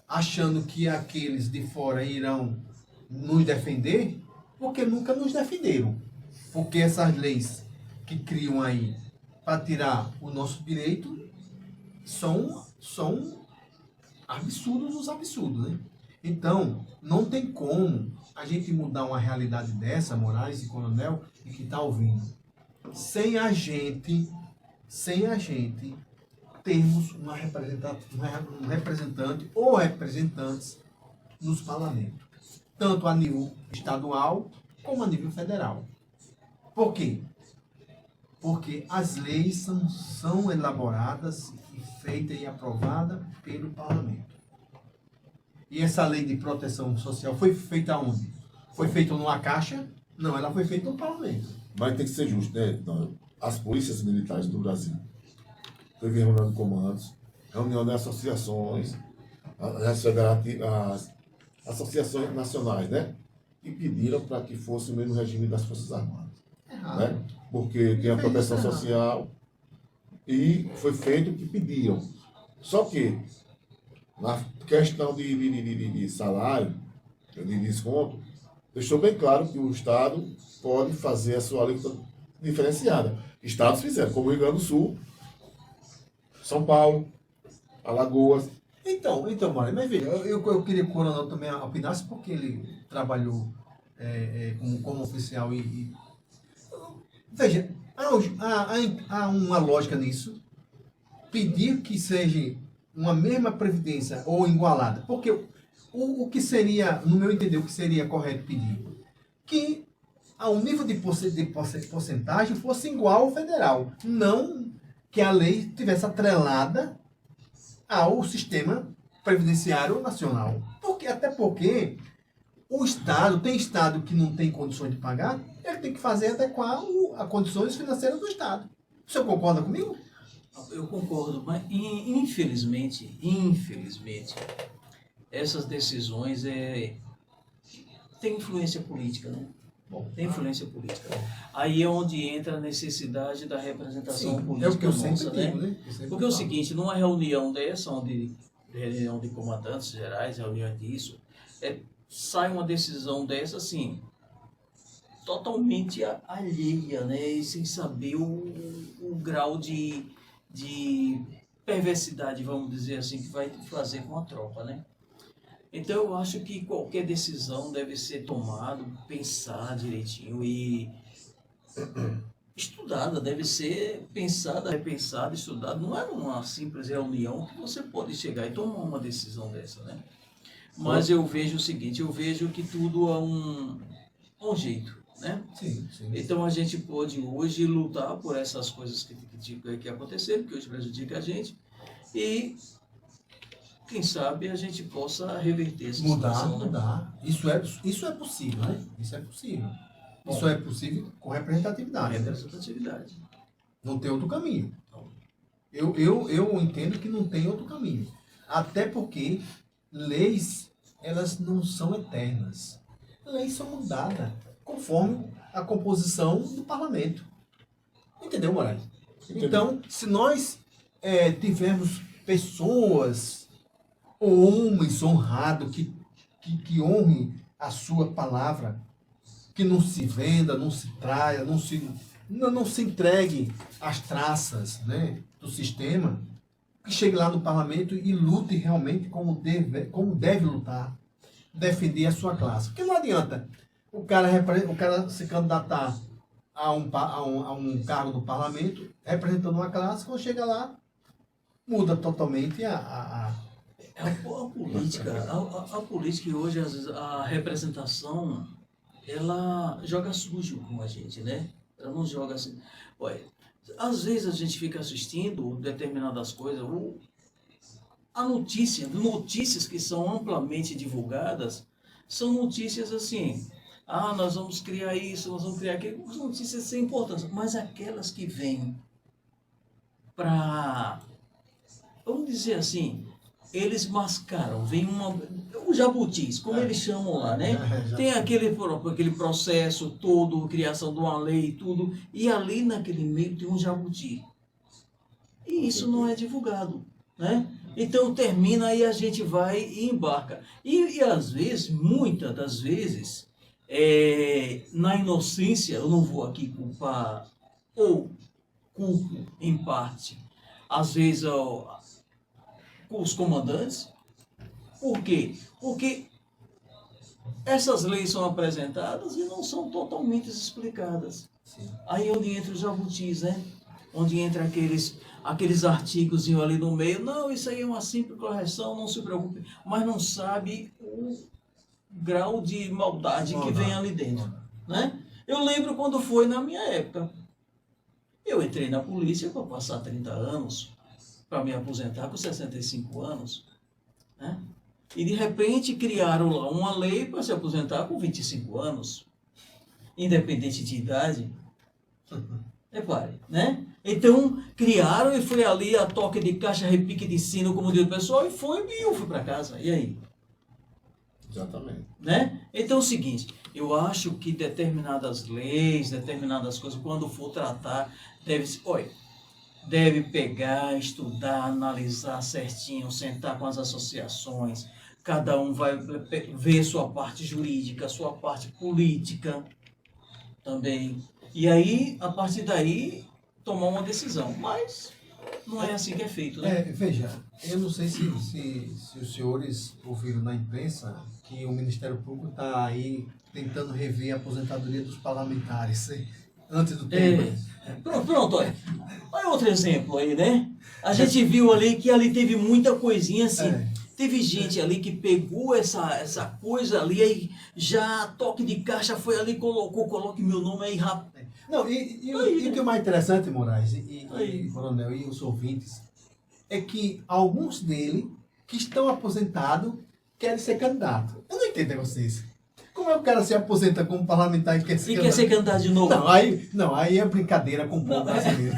achando que aqueles de fora irão nos defender, porque nunca nos defenderam. Porque essas leis que criam aí para tirar o nosso direito são absurdos dos absurdos, né? Então, não tem como a gente mudar uma realidade dessa, Moraes e Coronel, e que está ouvindo, sem a gente termos um representante ou representantes nos parlamentos, tanto a nível estadual como a nível federal. Por quê? Porque as leis são elaboradas e feitas e aprovadas pelo parlamento. E essa lei de proteção social foi feita onde? Foi feita numa caixa? Não, ela foi feita no parlamento. Mas tem que ser justo, né? As polícias militares do Brasil teve reunião de comandos, reunião de associações, as associações nacionais, né? E pediram para que fosse o mesmo regime das Forças Armadas. Né? Porque tem a proteção social e foi feito o que pediam. Só que, na questão de salário, de desconto, deixou bem claro que o Estado pode fazer a sua alíquota diferenciada. Estados fizeram, como o Rio Grande do Sul, São Paulo, Alagoas. Então, Mário, mas veja, eu queria que o Coronel também opinasse, porque ele trabalhou como oficial e veja, há uma lógica nisso. Pedir que seja uma mesma previdência ou igualada. Porque o que seria, no meu entender, o que seria correto pedir? Que ao nível de porcentagem fosse igual ao federal. Não que a lei estivesse atrelada ao sistema previdenciário nacional. Até porque tem Estado que não tem condições de pagar, ele tem que adequar as condições financeiras do Estado. O senhor concorda comigo? Eu concordo, mas infelizmente, essas decisões têm influência política, né? Tem influência política. Aí é onde entra a necessidade da representação política. É o que eu nossa, sempre digo, né? Porque é o seguinte, numa reunião dessa, reunião de comandantes gerais, reunião disso, sai uma decisão dessa, assim, totalmente alheia, né? E sem saber o grau de perversidade, vamos dizer assim, que vai fazer com a tropa, né? Então eu acho que qualquer decisão deve ser tomada, pensar direitinho e estudada, deve ser pensada, repensada, estudada. Não é numa simples reunião que você pode chegar e tomar uma decisão dessa, né? Mas eu vejo o seguinte, eu vejo que tudo há um jeito, né? Sim, sim. Então a gente pode hoje lutar por essas coisas que aconteceram, que hoje prejudicam a gente, e quem sabe a gente possa reverter essa situação, né? Mudar. Isso é possível, né? Isso é possível. Isso é possível com representatividade. Representatividade. Não tem outro caminho. Eu entendo que não tem outro caminho. Até porque leis, elas não são eternas. Leis são mudadas conforme a composição do parlamento. Entendeu, Moraes? Então, se nós tivermos pessoas ou homens honrados que honrem a sua palavra, que não se venda, não se traia, não se entregue às traças, né, do sistema, que chegue lá no parlamento e lute realmente como deve lutar, defender a sua classe. Porque não adianta o cara se candidatar a um cargo do parlamento representando uma classe, quando chega lá, muda totalmente a política. A política hoje, às vezes, a representação, ela joga sujo com a gente, né? Ela não joga assim. Olha, às vezes a gente fica assistindo determinadas coisas, notícias que são amplamente divulgadas, são notícias assim, nós vamos criar isso, nós vamos criar aquilo, notícias sem importância, mas aquelas que vêm para, vamos dizer assim, eles mascaram, vem o jabutis, como eles chamam lá, né? Tem aquele processo todo, criação de uma lei, tudo, e ali naquele meio tem um jabuti. E isso não é divulgado, né? Então termina e a gente vai e embarca. E às vezes, muitas das vezes, na inocência, eu não vou aqui culpar, ou culpo em parte, às vezes os comandantes. Por quê? Porque essas leis são apresentadas e não são totalmente explicadas. Sim. Aí onde entra os jabutis, né? Onde entra aqueles artigos ali no meio. Não, isso aí é uma simples correção, não se preocupe. Mas não sabe o grau de maldade que vem ali dentro, né? Eu lembro quando foi na minha época. Eu entrei na polícia para passar 30 anos, para me aposentar com 65 anos, né? E de repente criaram lá uma lei para se aposentar com 25 anos, independente de idade. Repare, né? Então criaram e foi ali a toque de caixa, repique de sino, como diz o pessoal, e eu fui para casa. E aí? Exatamente. Né? Então é o seguinte, eu acho que determinadas leis, determinadas coisas, quando for tratar, deve pegar, estudar, analisar certinho, sentar com as associações, cada um vai ver sua parte jurídica, sua parte política também. E aí, a partir daí, tomar uma decisão. Mas não é assim que é feito, né? Veja, eu não sei se os senhores ouviram na imprensa que o Ministério Público está aí tentando rever a aposentadoria dos parlamentares antes do tempo. Pronto, olha outro exemplo aí, né? A gente viu ali que ali teve muita coisinha assim. Teve gente ali que pegou essa coisa ali, aí já toque de caixa foi ali, coloque meu nome aí rápido. Não, e o que é mais interessante, Moraes, e Coronel, e os ouvintes, é que alguns deles que estão aposentados querem ser candidato. Eu não entendo vocês. Como é que o cara se aposenta como parlamentar e quer ser candidato? Quer ser candidato de novo? Aí é brincadeira com o povo brasileiro.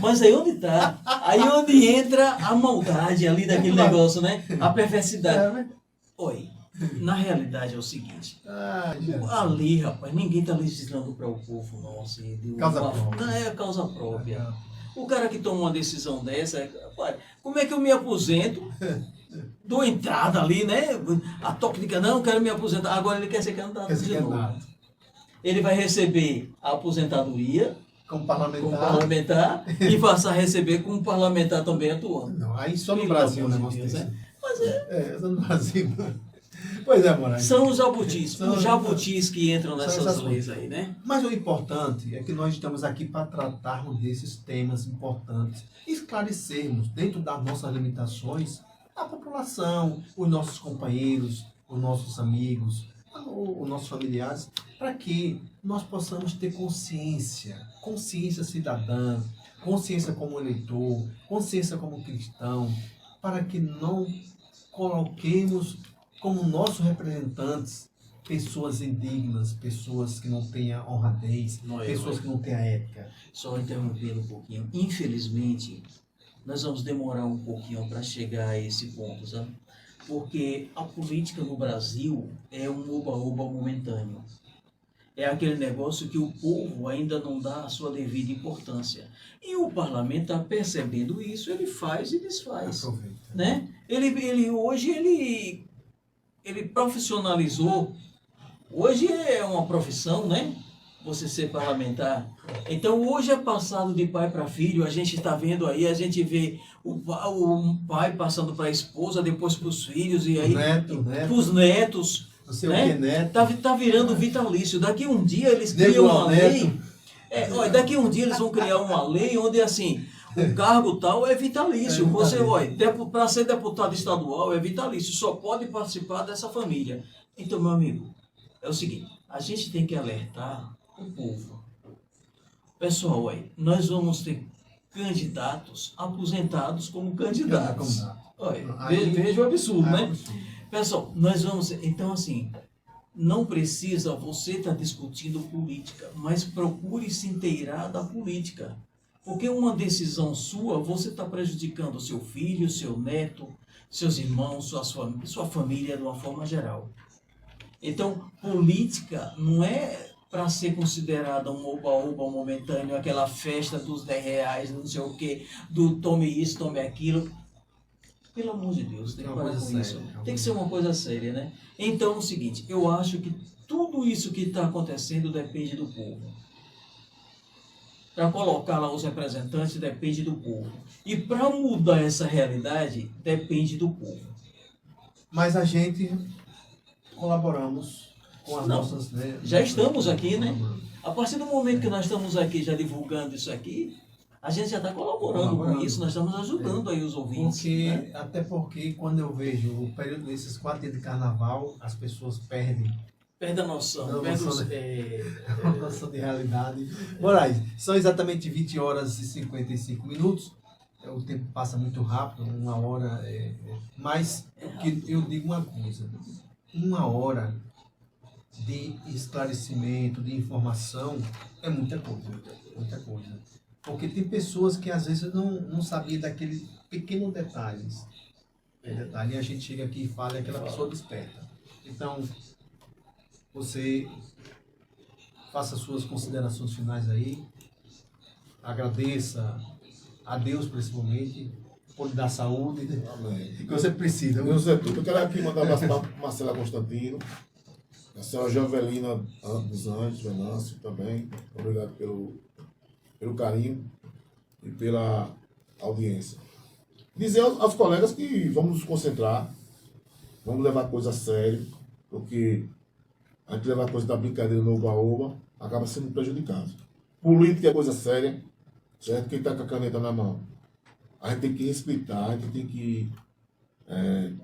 Mas aí onde está? Aí onde entra a maldade ali daquele negócio, né? A perversidade. Oi, na realidade é o seguinte. Ali, rapaz, ninguém está legislando para o povo, não. Assim, causa própria. Não, é causa própria. O cara que toma uma decisão dessa, rapaz, como é que eu me aposento? Dou entrada ali, né? A toque de não, quero me aposentar. Agora ele quer ser candidato de novo. Ele vai receber a aposentadoria como parlamentar e passar a receber como parlamentar também atuando. Não, aí só no Brasil o negócio desse. Né? Mas só no Brasil. Pois é, Moraes. São os jabutis. São Os jabutis que entram nessas essas leis aí, né? Mas o importante é que nós estamos aqui para tratarmos desses temas importantes, esclarecermos, dentro das nossas limitações, a população, os nossos companheiros, os nossos amigos, os nossos familiares, para que nós possamos ter consciência cidadã, consciência como eleitor, consciência como cristão, para que não coloquemos como nossos representantes pessoas indignas, pessoas que não tenham honradez, pessoas que não tenham ética. Só interrompendo um pouquinho. Infelizmente, nós vamos demorar um pouquinho para chegar a esse ponto, sabe? Porque a política no Brasil é um oba-oba momentâneo. É aquele negócio que o povo ainda não dá a sua devida importância. E o parlamento está percebendo isso, ele faz e desfaz. Aproveita. Né? Hoje ele profissionalizou. Hoje é uma profissão, né? Você ser parlamentar. Então hoje é passado de pai para filho. A gente está vendo aí, a gente vê o pai passando para a esposa, depois para os filhos e aí para os netos. Não sei o que é neto. Tá virando vitalício. Daqui um dia eles criam uma lei. Olha, daqui um dia eles vão criar uma lei onde assim o cargo tal é vitalício. Você, olha, para ser deputado estadual é vitalício. Só pode participar dessa família. Então, meu amigo, é o seguinte: a gente tem que alertar o povo. Pessoal, olha, nós vamos ter candidatos aposentados como candidatos. Olha, veja o absurdo, né? Pessoal, nós vamos... Então, assim, não precisa você estar discutindo política, mas procure se inteirar da política. Porque uma decisão sua, você está prejudicando o seu filho, seu neto, seus irmãos, sua família de uma forma geral. Então, política não é para ser considerada um oba-oba momentâneo, aquela festa dos R$10, não sei o quê, do tome isso, tome aquilo. Pelo amor de Deus, tem que parar com isso. Tem que ser uma coisa séria, né? Então, é o seguinte, eu acho que tudo isso que está acontecendo depende do povo. Para colocar lá os representantes, depende do povo. E para mudar essa realidade, depende do povo. Mas a gente colaboramos com as nossas... Né, já estamos aqui, né? A partir do momento que nós estamos aqui já divulgando isso aqui, a gente já está colaborando com isso, nós estamos ajudando aí os ouvintes. Né? Até porque quando eu vejo o período desses 4 dias de carnaval, as pessoas perdem a noção. A noção de realidade. Moraes, são exatamente 20 horas e 55 minutos. O tempo passa muito rápido, 1 hora. Mas eu digo uma coisa: 1 hora de esclarecimento, de informação, é muita coisa. Muita coisa. Porque tem pessoas que às vezes não sabiam daqueles pequenos detalhes. E a gente chega aqui e fala e aquela pessoa desperta. Então, você faça suas considerações finais aí. Agradeça a Deus principalmente por lhe dar saúde. Amém. Que você precisa. Deus é tudo. Eu quero aqui mandar um abraço para Marcela Constantino, a senhora Jovelina dos Anjos, Venâncio também. Obrigado pelo carinho e pela audiência. Dizer aos colegas que vamos nos concentrar, vamos levar a coisa a sério, porque a gente levar a coisa da brincadeira no oba-oba acaba sendo prejudicado. Política é coisa séria, certo? Quem está com a caneta na mão, a gente tem que respeitar, a gente tem que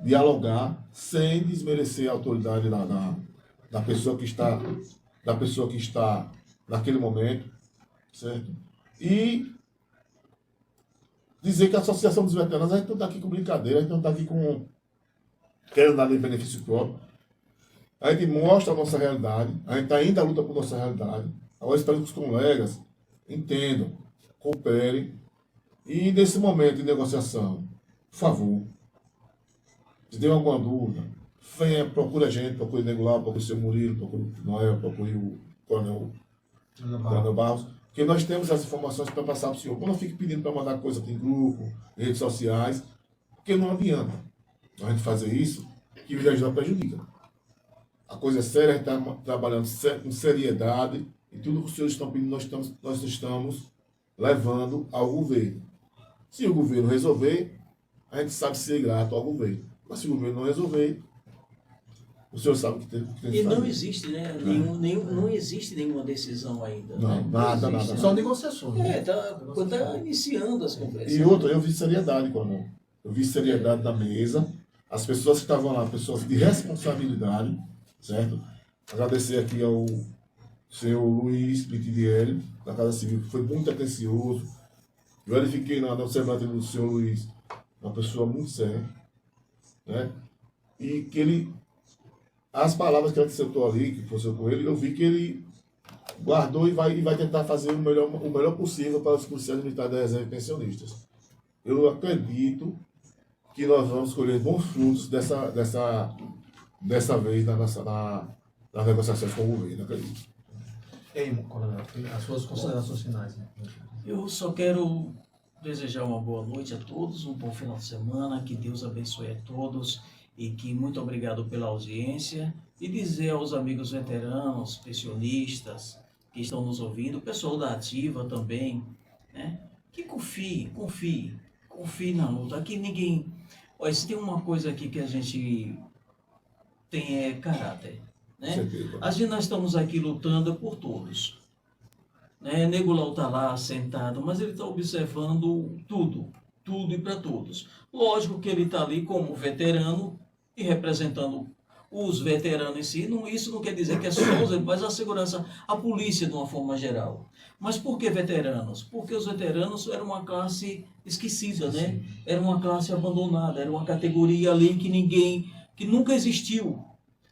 dialogar sem desmerecer a autoridade da pessoa que está naquele momento, certo? E dizer que a Associação dos Veteranos, a gente não está aqui com brincadeira, a gente não está aqui querendo dar benefício próprio. A gente mostra a nossa realidade, a gente ainda luta por nossa realidade. Agora espero que os colegas entendam, cooperem. E nesse momento de negociação, por favor, se tem alguma dúvida, venha, procure a gente, procure o Nego Lá, procure o seu Murilo, procure o Noel, procure o Coronel Barros, porque nós temos as informações para passar para o senhor. Quando eu fico pedindo para mandar coisa em grupo, em redes sociais, porque não adianta a gente fazer isso, que o viajante prejudica. A coisa é séria, a gente está trabalhando com seriedade, e tudo que os senhores estão pedindo, nós estamos levando ao governo. Se o governo resolver, a gente sabe ser grato ao governo. Mas se o governo não resolver, o senhor sabe o que tem que E fazer. não existe, né? Não existe nenhuma decisão ainda. Não, né? nada, existe, nada. né? Só negociações. Tá iniciando as conversas. E outra, eu vi seriedade, Coronel. Eu vi seriedade da mesa. As pessoas que estavam lá, pessoas de responsabilidade, certo? Agradecer aqui ao senhor Luiz Pitidieri, da Casa Civil, que foi muito atencioso. Verifiquei na observatória do senhor Luiz, uma pessoa muito séria, né? E que ele, as palavras que ele acertou ali, que fosse com ele, eu vi que ele guardou e vai tentar fazer o melhor possível para os policiais militares da reserva e pensionistas. Eu acredito que nós vamos colher bons frutos dessa vez nas negociações com o governo, acredito. E aí, Coronel, as suas considerações finais. Né? Eu só quero desejar uma boa noite a todos, um bom final de semana, que Deus abençoe a todos e que muito obrigado pela audiência e dizer aos amigos veteranos, pensionistas que estão nos ouvindo, o pessoal da Ativa também, né, que confie na luta. Aqui ninguém... Olha, se tem uma coisa aqui que a gente tem é caráter, né? Nós estamos aqui lutando por todos. Né? Nego Lau está lá sentado, mas ele está observando tudo e para todos. Lógico que ele está ali como veterano e representando os veteranos em si. Isso não quer dizer que é só os, mas a segurança, a polícia de uma forma geral. Mas por que veteranos? Porque os veteranos eram uma classe esquecida, né? Era uma classe abandonada, era uma categoria ali que nunca existiu.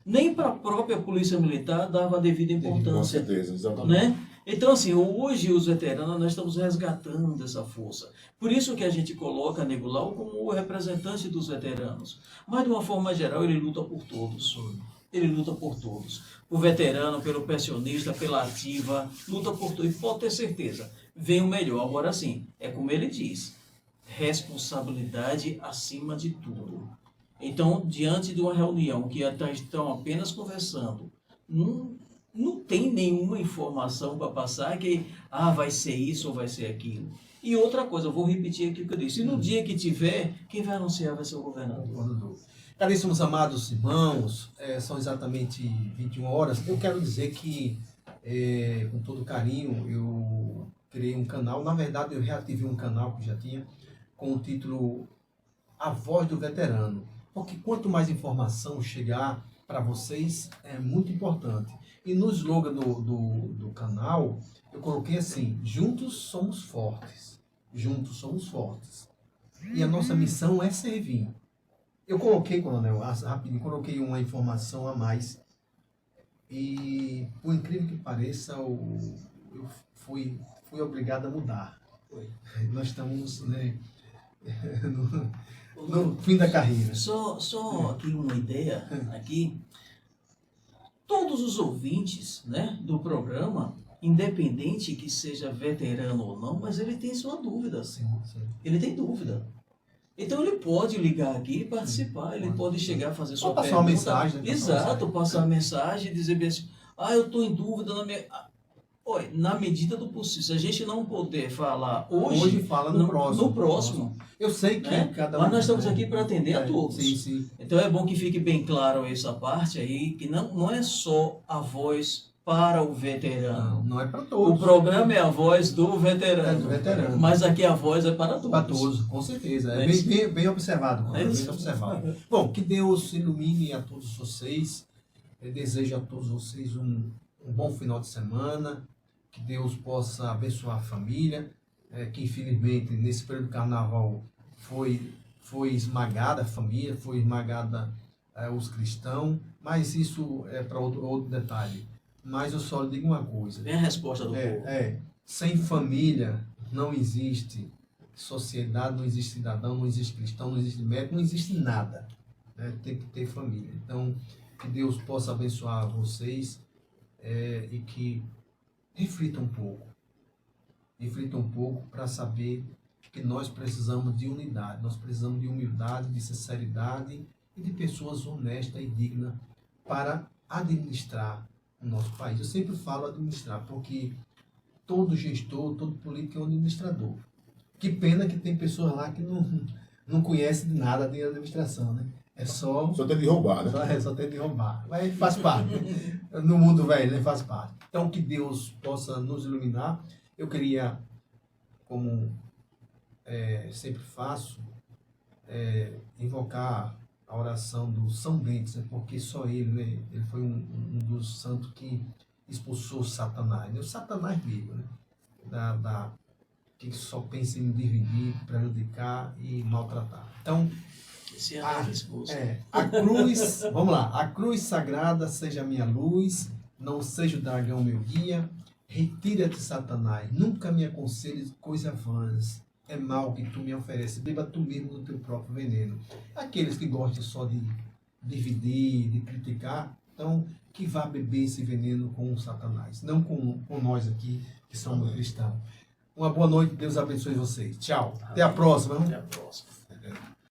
Nem para a própria polícia militar dava a devida importância. Com certeza, exatamente. Né? Então, assim, hoje os veteranos, nós estamos resgatando essa força. Por isso que a gente coloca Nego Lau como o representante dos veteranos. Mas, de uma forma geral, ele luta por todos. Ele luta por todos. Por veterano, pelo pensionista, pela ativa, luta por todos. E pode ter certeza, vem o melhor. Agora sim, é como ele diz, responsabilidade acima de tudo. Então, diante de uma reunião que estão apenas conversando, não tem nenhuma informação para passar que vai ser isso ou vai ser aquilo. E outra coisa, eu vou repetir aqui o que eu disse. E no dia que tiver, quem vai anunciar vai ser o governador. Caríssimos amados irmãos, são exatamente 21 horas. Eu quero dizer que, com todo carinho, eu criei um canal. Na verdade, eu reativei um canal que já tinha, com o título A Voz do Veterano. Porque quanto mais informação chegar para vocês, é muito importante. E no slogan do canal, eu coloquei assim: juntos somos fortes. Juntos somos fortes. E a nossa missão é servir. Eu coloquei, Coronel, rapidinho, coloquei uma informação a mais. E, por incrível que pareça, eu fui obrigado a mudar. Nós estamos, né, no fim da carreira. Só aqui uma ideia, aqui. Todos os ouvintes, né, do programa, independente que seja veterano ou não, mas ele tem sua dúvida. Sim. Ele tem dúvida. Então ele pode ligar aqui e participar, ele pode chegar a fazer sua pergunta. Passar uma mensagem. Né? Exato, passar uma mensagem e dizer bem assim, eu estou em dúvida na minha... Olha, na medida do possível, se a gente não puder falar hoje fala no próximo. No próximo. Eu sei que, né, cada um... Mas nós estamos aqui para atender a todos. Sim. Então é bom que fique bem claro essa parte aí, que não é só a voz para o veterano. Não é para todos. O programa é a voz do veterano. Do veterano. Mas aqui a voz é para todos. Para todos, com certeza. É bem observado. Bem observado. Bom, que Deus ilumine a todos vocês. Eu desejo a todos vocês um bom final de semana. Que Deus possa abençoar a família, que infelizmente nesse período do carnaval foi esmagada a família, foi esmagada os cristãos, mas isso é para outro detalhe. Mas eu só lhe digo uma coisa. Vem a resposta do povo. Sem família não existe sociedade, não existe cidadão, não existe cristão, não existe médico, não existe nada. Né? Tem que ter família. Então, que Deus possa abençoar vocês e que reflita um pouco para saber que nós precisamos de unidade, nós precisamos de humildade, de sinceridade e de pessoas honestas e dignas para administrar o nosso país. Eu sempre falo administrar, porque todo gestor, todo político é um administrador. Que pena que tem pessoas lá que não conhecem de nada de administração, né? É só tem de roubar, né? só tem de roubar. Mas faz parte. No mundo velho, né? Faz parte. Então, que Deus possa nos iluminar. Eu queria, como sempre faço, invocar a oração do São Bento, né? Porque só ele, né? Ele foi um dos santos que expulsou Satanás. Né? O Satanás veio, né? Que só pensa em dividir, prejudicar e maltratar. Então, a cruz, vamos lá, a cruz sagrada seja a minha luz, não seja o dragão meu guia, retira-te, Satanás, nunca me aconselhes coisas vãs, é mal que tu me ofereces, beba tu mesmo do teu próprio veneno. Aqueles que gostam só de dividir, de criticar, então que vá beber esse veneno com o Satanás, não com nós aqui que somos cristãos. Uma boa noite, Deus abençoe vocês. Tchau. Até a próxima. Até a próxima.